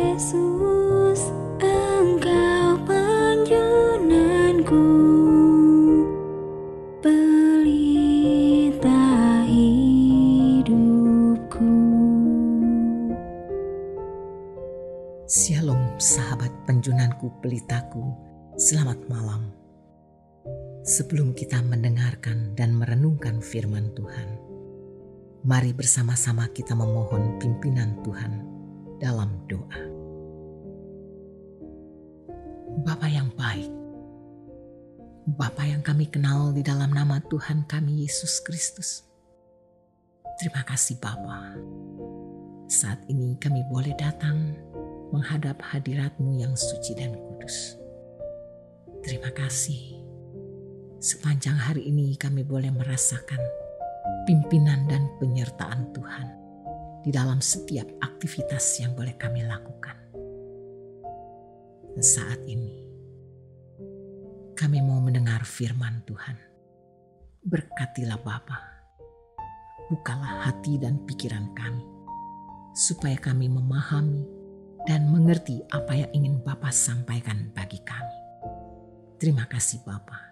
Yesus, Engkau penjunanku, pelita hidupku. Shalom sahabat penjunanku, pelitaku, selamat malam. Sebelum kita mendengarkan dan merenungkan firman Tuhan, mari bersama-sama kita memohon pimpinan Tuhan dalam doa. Bapa yang baik, Bapa yang kami kenal di dalam nama Tuhan kami Yesus Kristus, terima kasih Bapa. Saat ini kami boleh datang menghadap hadirat-Mu yang suci dan kudus. Terima kasih. Sepanjang hari ini kami boleh merasakan pimpinan dan penyertaan Tuhan di dalam setiap aktivitas yang boleh kami lakukan. Dan saat ini kami mau mendengar firman Tuhan. Berkatilah Bapa, bukalah hati dan pikiran kami, supaya kami memahami dan mengerti apa yang ingin Bapa sampaikan bagi kami. Terima kasih Bapa.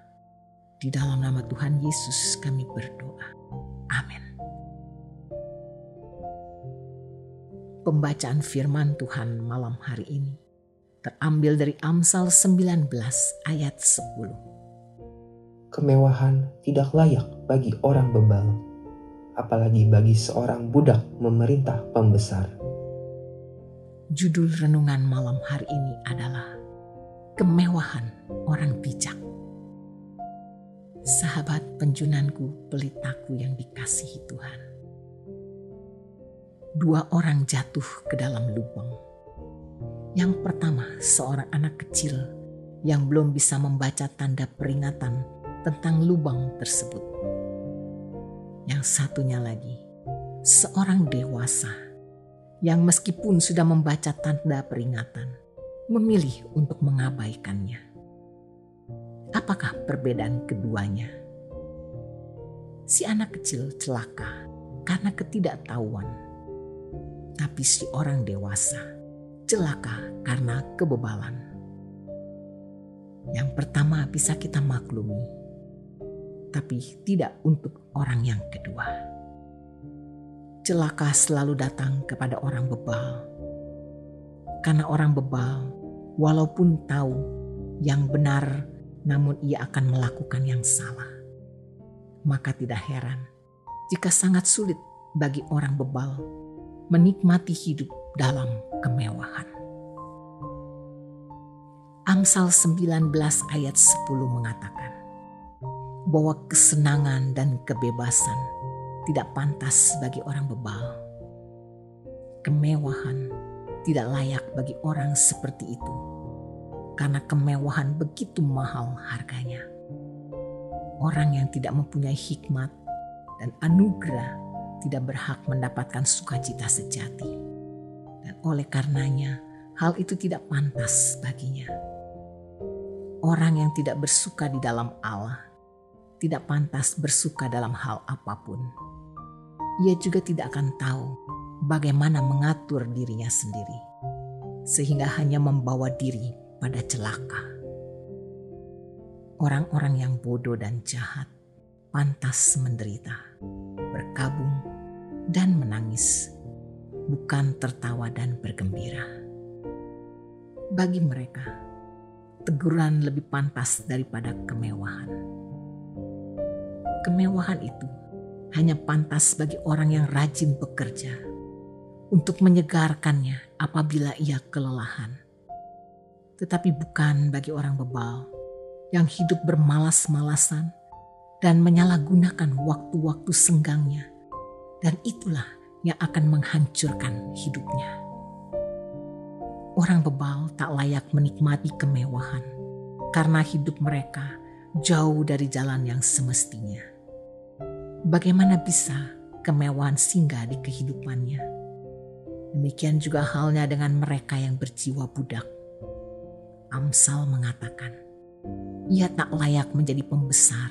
Di dalam nama Tuhan Yesus kami berdoa. Amin. Pembacaan firman Tuhan malam hari ini terambil dari Amsal 19 ayat 10. Kemewahan tidak layak bagi orang bebal, apalagi bagi seorang budak memerintah pembesar. Judul renungan malam hari ini adalah Kemewahan Orang Bijak. Sahabat penjunanku, pelitaku yang dikasihi Tuhan. 2 orang jatuh ke dalam lubang. Yang pertama, seorang anak kecil yang belum bisa membaca tanda peringatan tentang lubang tersebut. Yang satunya lagi, seorang dewasa yang meskipun sudah membaca tanda peringatan, memilih untuk mengabaikannya. Apakah perbedaan keduanya? Si anak kecil celaka karena ketidaktahuan, tapi si orang dewasa celaka karena kebebalan. Yang pertama bisa kita maklumi, tapi tidak untuk orang yang kedua. Celaka selalu datang kepada orang bebal. Karena orang bebal, walaupun tahu yang benar, namun ia akan melakukan yang salah. Maka tidak heran jika sangat sulit bagi orang bebal menikmati hidup dalam kemewahan. Amsal 19 ayat 10 mengatakan bahwa kesenangan dan kebebasan tidak pantas bagi orang bebal. Kemewahan tidak layak bagi orang seperti itu, karena kemewahan begitu mahal harganya. Orang yang tidak mempunyai hikmat dan anugerah tidak berhak mendapatkan sukacita sejati. Dan oleh karenanya, hal itu tidak pantas baginya. Orang yang tidak bersuka di dalam Allah tidak pantas bersuka dalam hal apapun. Ia juga tidak akan tahu bagaimana mengatur dirinya sendiri, sehingga hanya membawa diri pada celaka. Orang-orang yang bodoh dan jahat pantas menderita, berkabung dan menangis, bukan tertawa dan bergembira. Bagi mereka, teguran lebih pantas daripada kemewahan. Kemewahan itu hanya pantas bagi orang yang rajin bekerja untuk menyegarkannya apabila ia kelelahan. Tetapi bukan bagi orang bebal yang hidup bermalas-malasan dan menyalahgunakan waktu-waktu senggangnya, dan itulah yang akan menghancurkan hidupnya. Orang bebal tak layak menikmati kemewahan karena hidup mereka jauh dari jalan yang semestinya. Bagaimana bisa kemewahan singgah di kehidupannya? Demikian juga halnya dengan mereka yang berjiwa budak. Amsal mengatakan, ia tak layak menjadi pembesar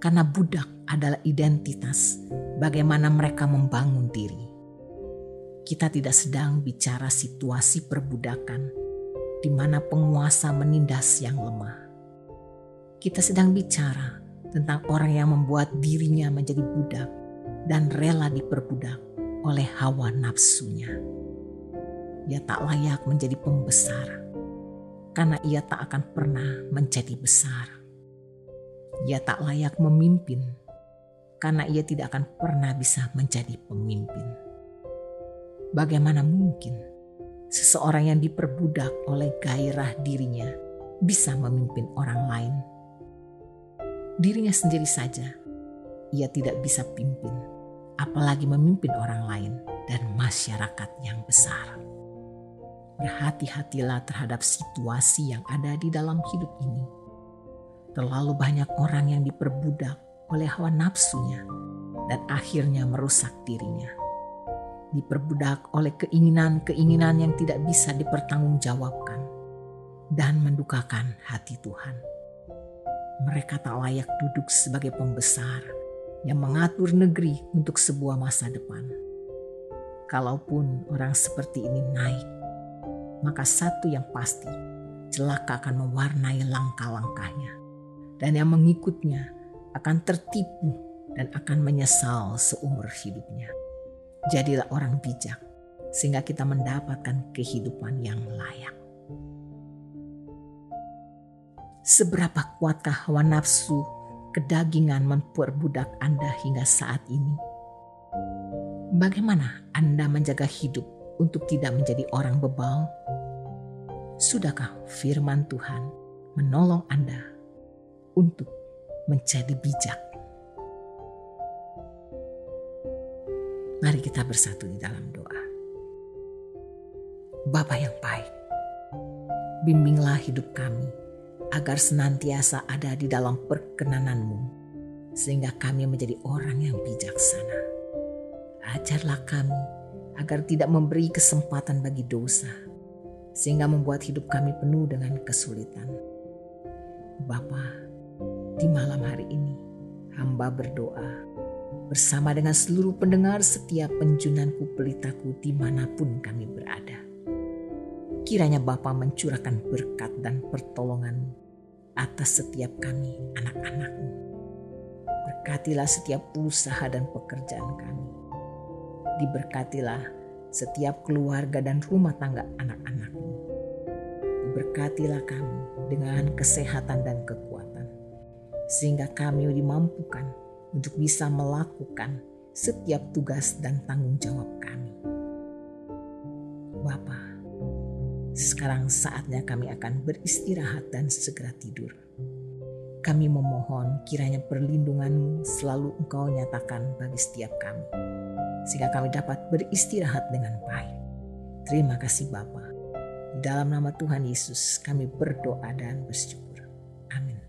karena budak adalah identitas bagaimana mereka membangun diri. Kita tidak sedang bicara situasi perbudakan di mana penguasa menindas yang lemah. Kita sedang bicara tentang orang yang membuat dirinya menjadi budak dan rela diperbudak oleh hawa nafsunya. Ia tak layak menjadi pembesar karena ia tak akan pernah menjadi besar. Ia tak layak memimpin karena ia tidak akan pernah bisa menjadi pemimpin. Bagaimana mungkin seseorang yang diperbudak oleh gairah dirinya bisa memimpin orang lain? Dirinya sendiri saja ia tidak bisa pimpin, apalagi memimpin orang lain dan masyarakat yang besar. Berhati-hatilah terhadap situasi yang ada di dalam hidup ini. Terlalu banyak orang yang diperbudak oleh hawa nafsunya dan akhirnya merusak dirinya. Diperbudak oleh keinginan-keinginan yang tidak bisa dipertanggungjawabkan dan mendukakan hati Tuhan. Mereka tak layak duduk sebagai pembesar yang mengatur negeri untuk sebuah masa depan. Kalaupun orang seperti ini naik, maka satu yang pasti, celaka akan mewarnai langkah-langkahnya, dan yang mengikutnya akan tertipu dan akan menyesal seumur hidupnya. Jadilah orang bijak, sehingga kita mendapatkan kehidupan yang layak. Seberapa kuatkah hawa nafsu kedagingan memperbudak Anda hingga saat ini? Bagaimana Anda menjaga hidup untuk tidak menjadi orang bebal? Sudahkah firman Tuhan menolong Anda untuk menjadi bijak? Mari kita bersatu di dalam doa. Bapa yang baik, bimbinglah hidup kami agar senantiasa ada di dalam perkenanan-Mu, sehingga kami menjadi orang yang bijaksana. Ajarlah kami agar tidak memberi kesempatan bagi dosa, sehingga membuat hidup kami penuh dengan kesulitan. Bapa, di malam hari ini hamba berdoa bersama dengan seluruh pendengar setiap penjunanku pelitaku dimanapun kami berada. Kiranya Bapa mencurahkan berkat dan pertolongan-Mu atas setiap kami anak-anak-Mu. Berkatilah setiap usaha dan pekerjaan kami. Diberkatilah setiap keluarga dan rumah tangga anak-anak-Mu. Diberkatilah kami dengan kesehatan dan kekuatan, sehingga kami dimampukan untuk bisa melakukan setiap tugas dan tanggung jawab kami. Bapa, sekarang saatnya kami akan beristirahat dan segera tidur. Kami memohon kiranya perlindungan-Mu selalu Engkau nyatakan bagi setiap kami, sehingga kami dapat beristirahat dengan baik. Terima kasih Bapa. Di dalam nama Tuhan Yesus kami berdoa dan bersyukur. Amin.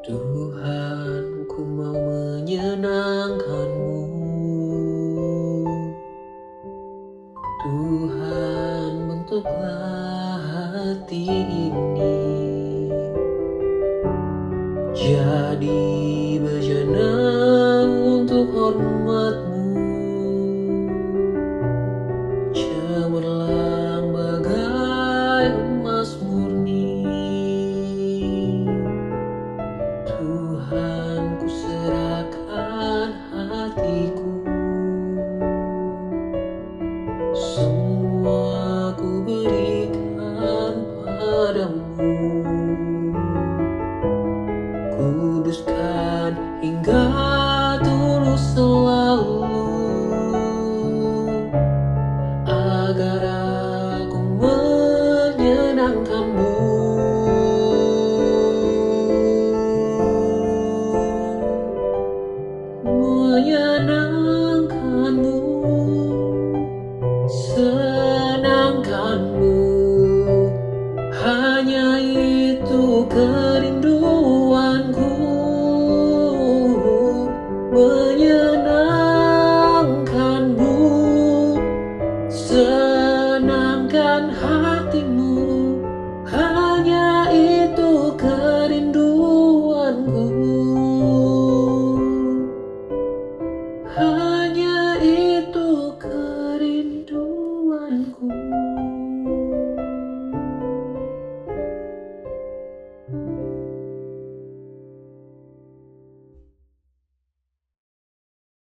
Tuhan, ku mau menyenangkan-Mu. Tuhan, bentuklah hati ini jadi bejana untuk hormat-Mu. Cemerlang bagai emas murni. Tuhan, ku serahkan hatiku. Semua ku berikan padamu. Kuduskan hingga tulus selalu, agar aku menyenangkan-Mu. Menyenangkan-Mu, senangkan-Mu, hanya itu kerinduanku. Menyenangkan-Mu, senangkan hati.